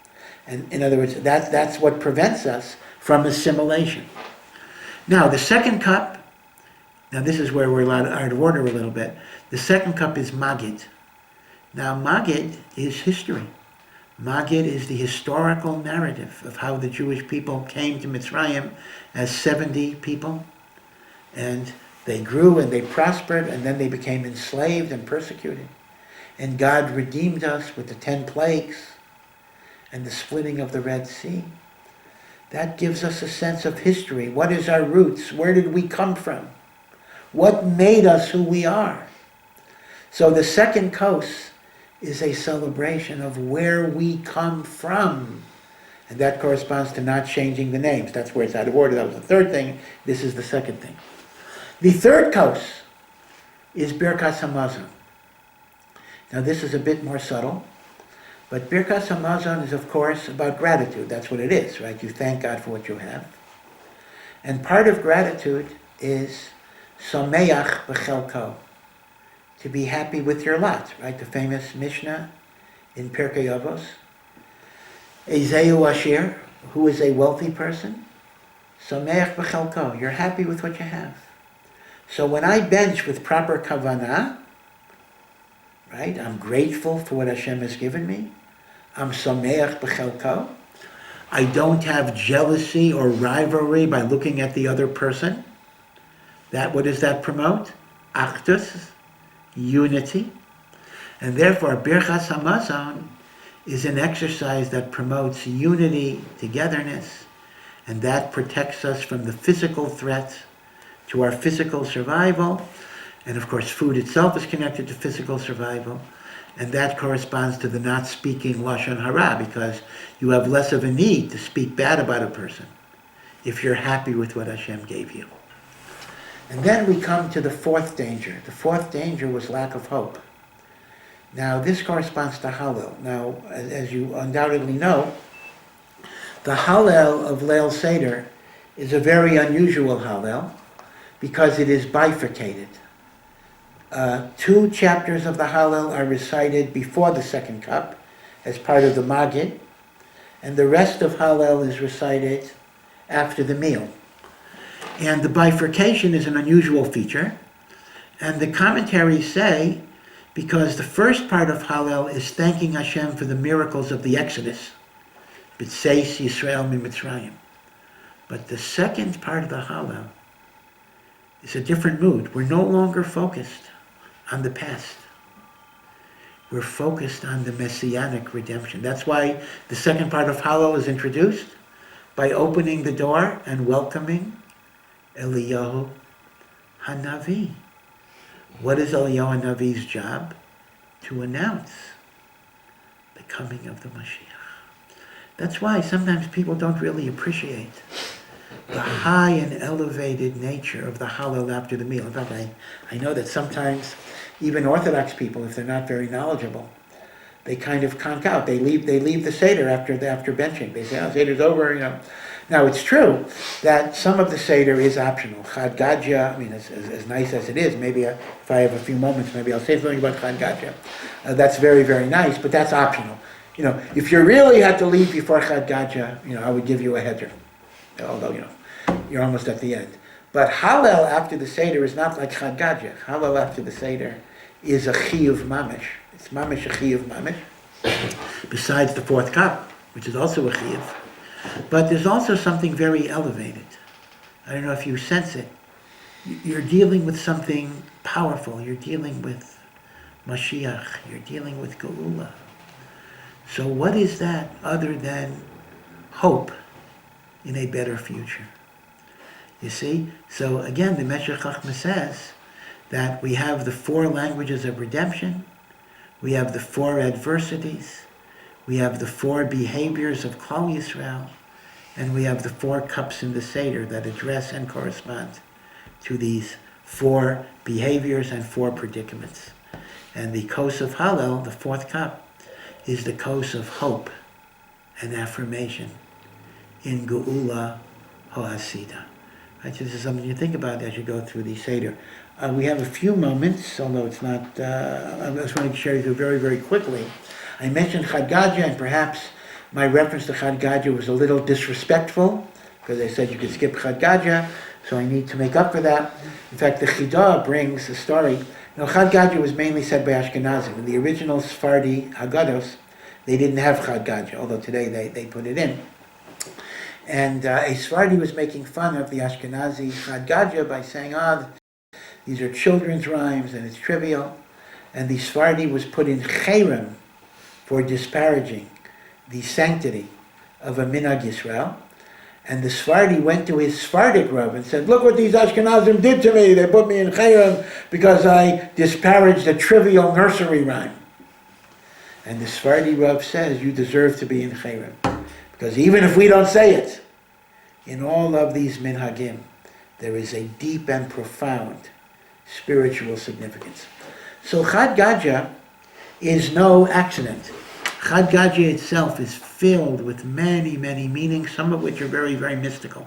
And in other words, that's what prevents us from assimilation. Now, the second cup, now this is where we're out of order a little bit. The second cup is Magid. Now, Magid is history. Magid is the historical narrative of how the Jewish people came to Mitzrayim as 70 people. And they grew and they prospered, and then they became enslaved and persecuted. And God redeemed us with the 10 plagues and the splitting of the Red Sea. That gives us a sense of history. What is our roots? Where did we come from? What made us who we are? So the second kos is a celebration of where we come from. And that corresponds to not changing the names. That's where it's out of order. That was the third thing. This is the second thing. The third kos is Birkas Hamazon. Now this is a bit more subtle, but Birkas Hamazon is of course about gratitude. That's what it is, right? You thank God for what you have. And part of gratitude is Sameach b'chelko, to be happy with your lot, right? The famous Mishnah in Pirkei Avos. Ezeu Asher, who is a wealthy person? Sameach b'chelko, you're happy with what you have. So when I bench with proper kavanah, right, I'm grateful for what Hashem has given me. I'm sameach b'chelko. I don't have jealousy or rivalry by looking at the other person. What does that promote? Achdus, unity. And therefore, Birchas Hamazon is an exercise that promotes unity, togetherness, and that protects us from the physical threats to our physical survival. And of course, food itself is connected to physical survival. And that corresponds to the not speaking Lashon Hara, because you have less of a need to speak bad about a person. if you're happy with what Hashem gave you. And then we come to the fourth danger. The fourth danger was lack of hope. Now, this corresponds to Hallel. Now, as you undoubtedly know, the Hallel of Leil Seder is a very unusual Hallel because it is bifurcated. 2 chapters of the Hallel are recited before the second cup as part of the Magid, and the rest of Hallel is recited after the meal. And the bifurcation is an unusual feature, and the commentaries say because the first part of Hallel is thanking Hashem for the miracles of the Exodus, B'tseis Yisroel miMitzrayim. But the second part of the Hallel is a different mood. We're no longer focused on the past. We're focused on the messianic redemption. That's why the second part of Hallel is introduced by opening the door and welcoming Eliyahu Hanavi. What is Eliyahu Hanavi's job? To announce the coming of the Mashiach. That's why sometimes people don't really appreciate the high and elevated nature of the Hallel after the meal. In fact, I know that sometimes even Orthodox people, if they're not very knowledgeable, they kind of conk out. They leave the Seder after benching. They say, "Oh, Seder's over," you know. Now, it's true that some of the Seder is optional. Chad Gadya, I mean, as nice as it is, maybe if I have a few moments, maybe I'll say something about Chad Gadya. That's very, very nice, but that's optional. You know, if you really had to leave before Chad Gadya, you know, I would give you a header. Although, you know, you're almost at the end. But Hallel after the Seder is not like Chad Gadya. Hallel after the Seder is a chiyuv mamish. It's mamish a chiyuv mamish. Besides the fourth cup, which is also a chiyuv. But there's also something very elevated. I don't know if you sense it. You're dealing with something powerful. You're dealing with Mashiach. You're dealing with Geula. So what is that other than hope in a better future? You see? So again, the Meshech Chochmah says that we have the 4 languages of redemption, we have the 4 adversities, we have the 4 behaviors of Klal Yisrael, and we have the 4 cups in the Seder that address and correspond to these 4 behaviors and 4 predicaments. And the kos of Hallel, the 4th cup, is the kos of hope and affirmation in Geula Ho'asida. Right, so this is something you think about as you go through the Seder. We have a few moments, although it's not, I just wanted to share with you very, very quickly. I mentioned Chad Gadya, and perhaps my reference to Chad Gadya was a little disrespectful, because I said you could skip Chad Gadya, so I need to make up for that. In fact, the Chidah brings a story. You know, Chad Gadya was mainly said by Ashkenazim. In the original Sephardi Haggados, they didn't have Chad Gadya, although today they put it in. And a Sephardi was making fun of the Ashkenazi Chad Gadya by saying, these are children's rhymes and it's trivial. And the Sephardi was put in cherem for disparaging the sanctity of a minhag Yisrael. And the Sephardi went to his Sephardic Rav and said, look what these Ashkenazim did to me. They put me in cherem because I disparaged a trivial nursery rhyme. And the Sephardi Rav says, you deserve to be in cherem. Because even if we don't say it, in all of these minhagim, there is a deep and profound spiritual significance. So Chad Gadya is no accident. Chad Gadya itself is filled with many, many meanings, some of which are very, very mystical.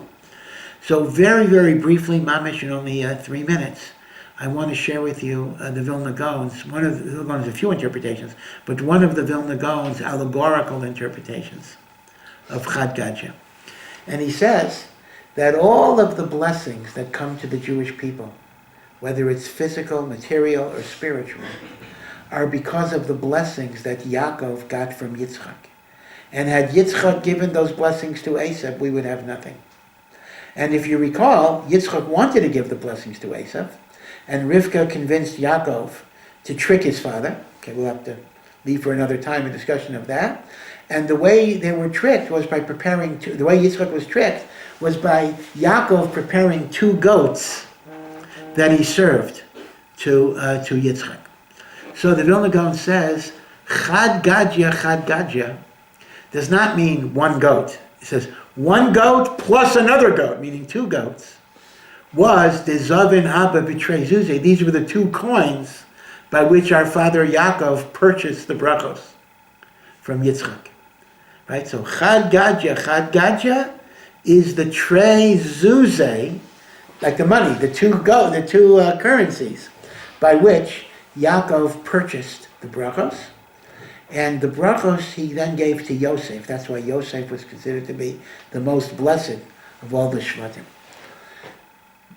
So very, very briefly, mamish in only 3 minutes, I want to share with you the Vilna Gaon's, one of the Vilna Gaon's, a few interpretations, but one of the Vilna Gaon's allegorical interpretations of Chad Gadya. And he says that all of the blessings that come to the Jewish people, whether it's physical, material, or spiritual, are because of the blessings that Yaakov got from Yitzchak. And had Yitzchak given those blessings to Esav, we would have nothing. And if you recall, Yitzchak wanted to give the blessings to Esav, and Rivka convinced Yaakov to trick his father. Okay, we'll have to leave for another time a discussion of that. And the way they were tricked was by the way Yitzchak was tricked was by Yaakov preparing 2 goats that he served to Yitzchak. So the Vilna Gaon says, Chad Gadya, does not mean one goat. It says one goat plus another goat, meaning two goats, was the Zavin Abba B'Trei Zuzeh. These were the two coins by which our father Yaakov purchased the brachos from Yitzchak. Right? So Chad Gadya is the Trei Zuzeh, like the money, the two currencies by which Yaakov purchased the brachos. And the brachos he then gave to Yosef. That's why Yosef was considered to be the most blessed of all the Shvatim.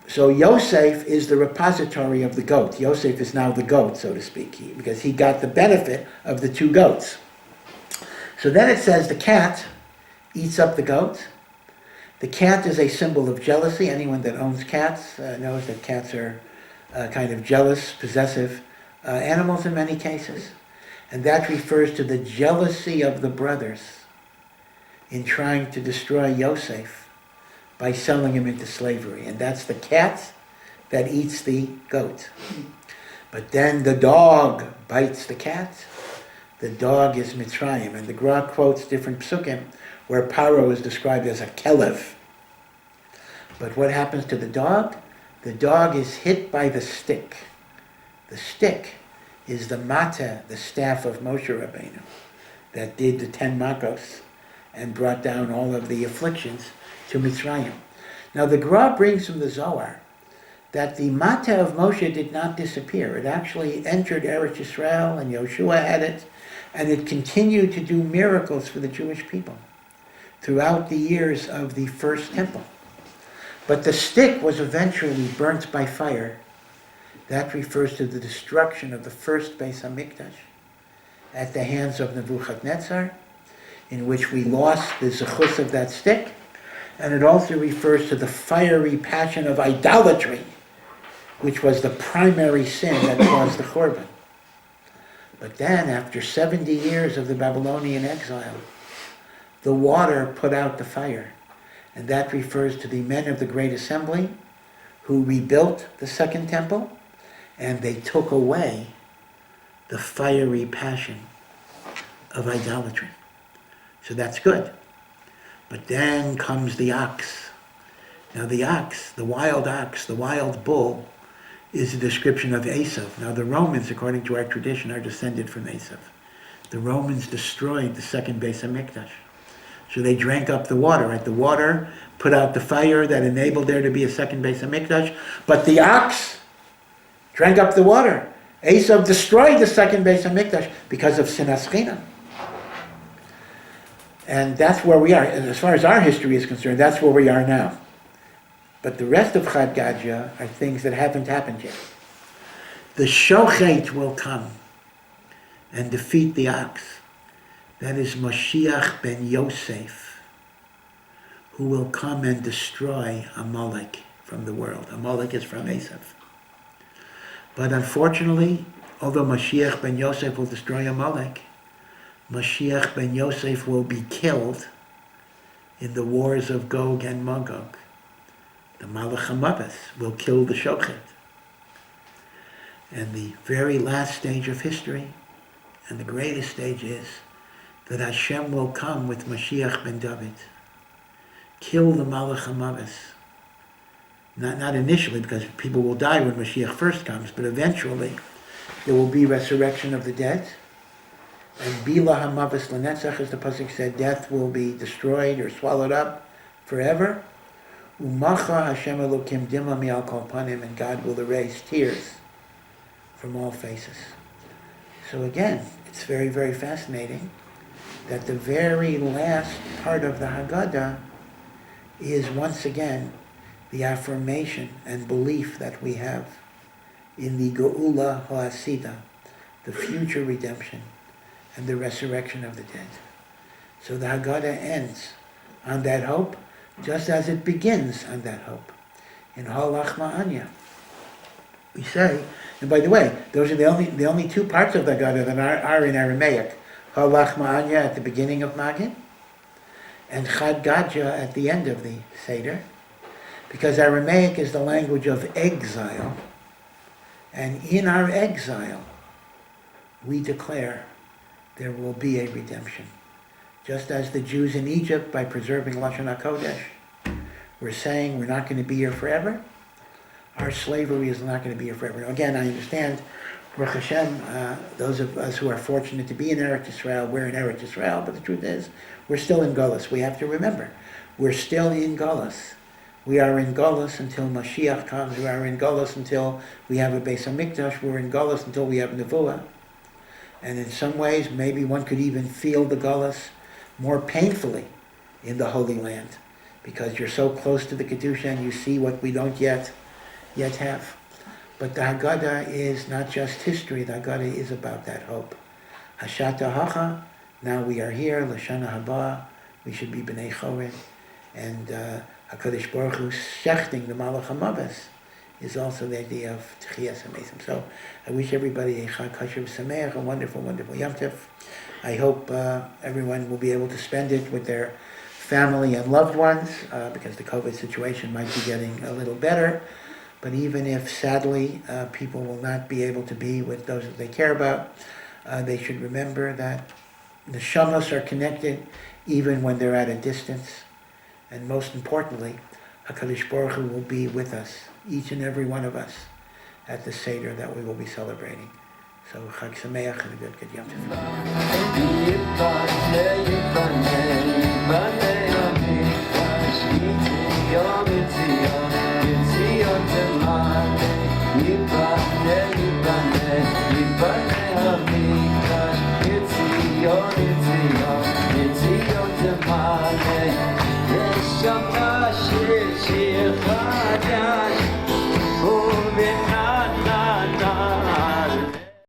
So Yosef is the repository of the goat. Yosef is now the goat, so to speak, because he got the benefit of the two goats. So then it says the cat eats up the goat. The cat is a symbol of jealousy. Anyone that owns cats knows that cats are kind of jealous, possessive animals in many cases. And that refers to the jealousy of the brothers in trying to destroy Yosef by selling him into slavery. And that's the cat that eats the goat. But then the dog bites the cat. The dog is Mitzrayim. And the Gra quotes different psukim where Paro is described as a kelev. But what happens to the dog? The dog is hit by the stick. The stick is the mata, the staff of Moshe Rabbeinu, that did the 10 makos and brought down all of the afflictions to Mitzrayim. Now the Gra brings from the Zohar that the mata of Moshe did not disappear. It actually entered Eretz Yisrael, and Yoshua had it, and it continued to do miracles for the Jewish people throughout the years of the first temple. But the stick was eventually burnt by fire. That refers to the destruction of the first Beis HaMikdash at the hands of Nebuchadnezzar, in which we lost the zechus of that stick. And it also refers to the fiery passion of idolatry, which was the primary sin that caused the Churban. But then, after 70 years of the Babylonian exile, the water put out the fire. And that refers to the men of the Great Assembly who rebuilt the Second Temple, and they took away the fiery passion of idolatry. So that's good. But then comes the ox. Now the ox, the wild bull, is a description of Esav. Now the Romans, according to our tradition, are descended from Esav. The Romans destroyed the second Beis HaMikdash. So they drank up the water, right? The water put out the fire that enabled there to be a second Beis HaMikdash, but the ox drank up the water. Esav destroyed the second Beis HaMikdash because of Sinas Chinam. And that's where we are. And as far as our history is concerned, that's where we are now. But the rest of Chad Gadya are things that haven't happened yet. The Shochet will come and defeat the ox. That is Mashiach ben Yosef, who will come and destroy Amalek from the world. Amalek is from Esav. But unfortunately, although Mashiach ben Yosef will destroy Amalek, Mashiach ben Yosef will be killed in the wars of Gog and Magog. The Malach HaMavet will kill the Shochet. And the very last stage of history, and the greatest stage, is that Hashem will come with Mashiach ben David, kill the Malach HaMavet. Not initially, because people will die when Mashiach first comes, but eventually there will be resurrection of the dead. And Bila HaMavet L'Netzach, as the Pasuk said, death will be destroyed or swallowed up forever. Umacha Hashem Elokim Dima Mi'al Kol Panim, and God will erase tears from all faces. So again, it's very, very fascinating that the very last part of the Haggadah is once again the affirmation and belief that we have in the Geula Ha'asida, the future redemption and the resurrection of the dead. So the Haggadah ends on that hope, just as it begins on that hope. In Halach Ma'anya, we say, and by the way, those are the only two parts of the Haggadah that are in Aramaic. Halach Ma'anya at the beginning of Magid, and Chad Gadya at the end of the Seder, because Aramaic is the language of exile, and in our exile, we declare there will be a redemption. Just as the Jews in Egypt, by preserving Lashon HaKodesh, were saying we're not going to be here forever, our slavery is not going to be here forever. Now, again, I understand, Baruch Hashem, those of us who are fortunate to be in Eretz Yisrael, we're in Eretz Yisrael, but the truth is, we're still in Golus. We have to remember, we're still in Golus. We are in Golus until Mashiach comes. We are in Golus until we have a Beis HaMikdash. We're in Golus until we have Refuah. And in some ways, maybe one could even feel the Golus more painfully in the Holy Land, because you're so close to the Kedusha and you see what we don't yet have. But the Haggadah is not just history. The Haggadah is about that hope. Hashata Hacha, now we are here, Lashana Haba, we should be B'nai Chorin, and HaKadosh Baruch Hu shechting the Malach HaMaves is also the idea of Tchiyas HaMesim. So I wish everybody a Chag Kasher V'Sameach, a wonderful, wonderful Yom Tov. I hope everyone will be able to spend it with their family and loved ones, because the COVID situation might be getting a little better. But even if, sadly, people will not be able to be with those that they care about, they should remember that the Neshamos are connected even when they're at a distance. And most importantly, HaKadosh Baruch Hu will be with us, each and every one of us, at the Seder that we will be celebrating. So Chag Sameach and a good Yom Tov. Shama shir shir chadya